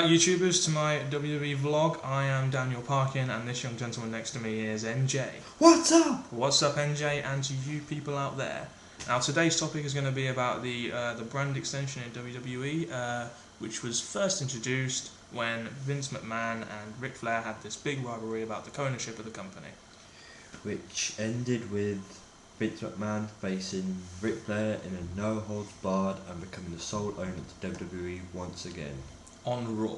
back, YouTubers, to my WWE vlog. I am Daniel Parkin, and this young gentleman next to me is NJ. What's up? What's up, NJ, and to you people out there. Now, today's topic is going to be about the brand extension in WWE, which was first introduced when Vince McMahon and Ric Flair had this big rivalry about the co-ownership of the company. Which ended with Vince McMahon facing Ric Flair in a no-holds-barred and becoming the sole owner to WWE once again. On Raw.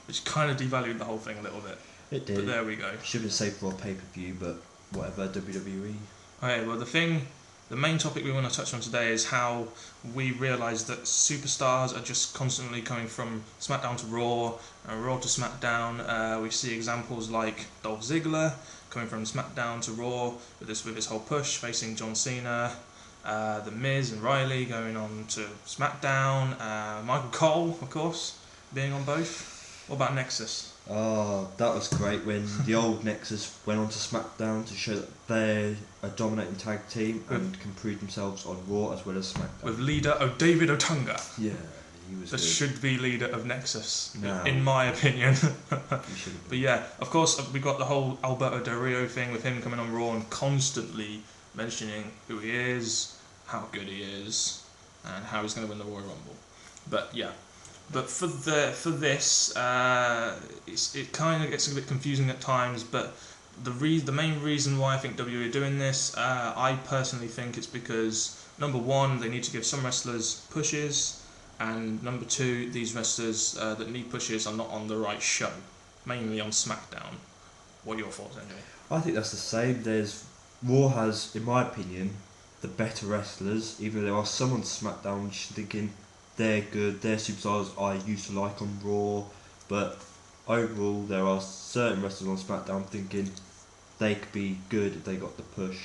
Which kind of devalued the whole thing a little bit. It did. But there we go. Should have been saved for a pay-per-view, but whatever, WWE. Okay, well the main topic we want to touch on today is how we realise that superstars are just constantly coming from SmackDown to Raw and Raw to SmackDown. We see examples like Dolph Ziggler coming from SmackDown to Raw with this whole push, facing John Cena. The Miz and Riley going on to SmackDown. Michael Cole, of course, being on both. What about Nexus? Oh, that was great when the old Nexus went on to SmackDown to show that they're a dominating tag team and can prove themselves on Raw as well as SmackDown. With leader David Otunga. Yeah, he was The good. should be leader of Nexus, No. in my opinion. He shouldn't But be. yeah, of course, we got the whole Alberto Del Rio thing with him coming on Raw and constantly mentioning who he is, how good he is, and how he's going to win the Royal Rumble. But yeah, but for this, it kind of gets a bit confusing at times. But the main reason why I think WWE are doing this, I personally think it's because number one, they need to give some wrestlers pushes, and number two, these wrestlers that need pushes are not on the right show, mainly on SmackDown. What are your thoughts, NJ? I think that's the same. Raw has, in my opinion, the better wrestlers, even though there are some on SmackDown which are thinking they're good, they're superstars I used to like on Raw, but overall there are certain wrestlers on SmackDown thinking they could be good if they got the push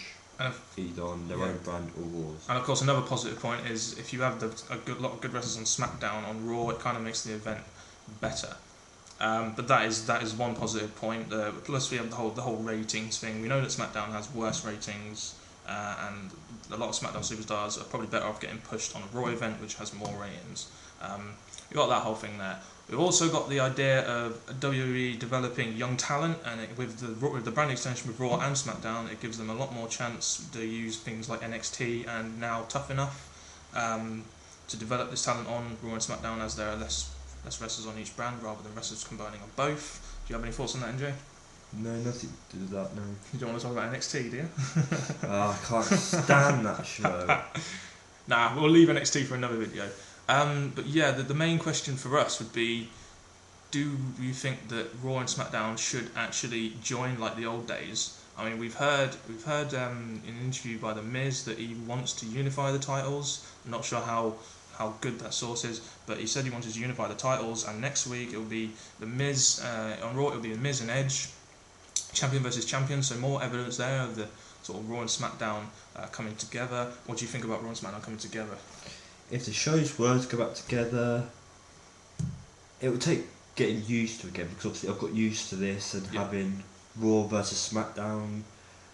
either on their own brand or Raw's. And of course, another positive point is if you have a lot of good wrestlers on SmackDown, on Raw, it kind of makes the event better. But that is one positive point. Plus, we have the whole ratings thing. We know that SmackDown has worse ratings, and a lot of SmackDown superstars are probably better off getting pushed on a Raw event, which has more ratings. We got that whole thing there. We've also got the idea of WWE developing young talent, and with the brand extension with Raw and SmackDown, it gives them a lot more chance to use things like NXT and now Tough Enough to develop this talent on Raw and SmackDown, as there are less wrestlers on each brand rather than wrestlers combining on both. Do you have any thoughts on that, NJ? No, nothing to do with that, no. You don't want to talk about NXT, do you? I can't stand that show. Nah, we'll leave NXT for another video. But yeah, the main question for us would be, do you think that Raw and SmackDown should actually join like the old days? I mean, we've heard in an interview by The Miz that he wants to unify the titles. I'm not sure how good that source is, but he said he wanted to unify the titles, and next week it will be The Miz, on Raw it will be The Miz and Edge, champion versus champion, so more evidence there of the sort of Raw and SmackDown coming together. What do you think about Raw and SmackDown coming together? If the shows were to go back together, it would take getting used to again, because obviously I've got used to this and having Raw versus SmackDown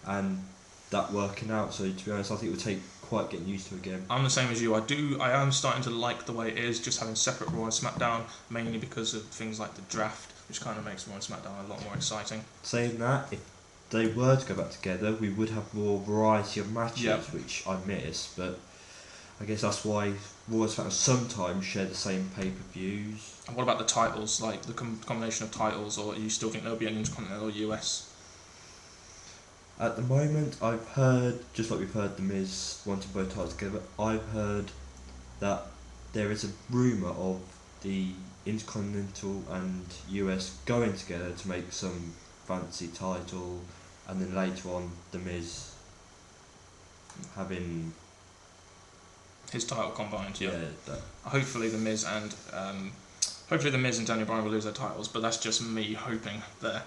and that working out, so to be honest I think it would take quite getting used to again. I'm the same as you. I am starting to like the way it is, just having separate Raw and SmackDown, mainly because of things like the draft, which kind of makes Raw and SmackDown a lot more exciting. Saying that, if they were to go back together, we would have more variety of matches, which I miss, but I guess that's why Raw and SmackDown sometimes share the same pay-per-views. And what about the titles, like the combination of titles, or you still think there'll be an Intercontinental US? At the moment, I've heard, just like we've heard The Miz wanting both titles together, I've heard that there is a rumour of the Intercontinental and US going together to make some fancy title, and then later on The Miz having His title combined, yeah. that. Hopefully the Miz and Daniel Bryan will lose their titles, but that's just me hoping there.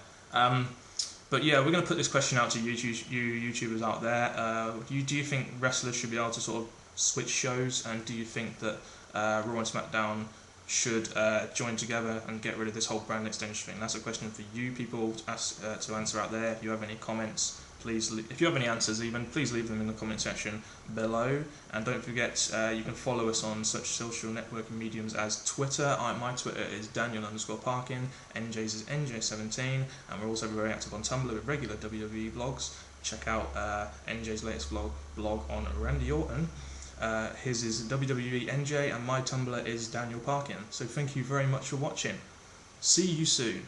But yeah, we're going to put this question out to you YouTubers out there. Do you think wrestlers should be able to sort of switch shows, and do you think that Raw and SmackDown should join together and get rid of this whole brand extension thing? That's a question for you people to answer out there. If you have any comments, please, if you have any answers even, please leave them in the comment section below. And don't forget, you can follow us on such social networking mediums as Twitter. My Twitter is Daniel_Parkin, NJ's is NJ17, and we're also very active on Tumblr with regular WWE vlogs. Check out NJ's latest blog on Randy Orton. His is WWE NJ, and my Tumblr is Daniel Parkin. So thank you very much for watching. See you soon.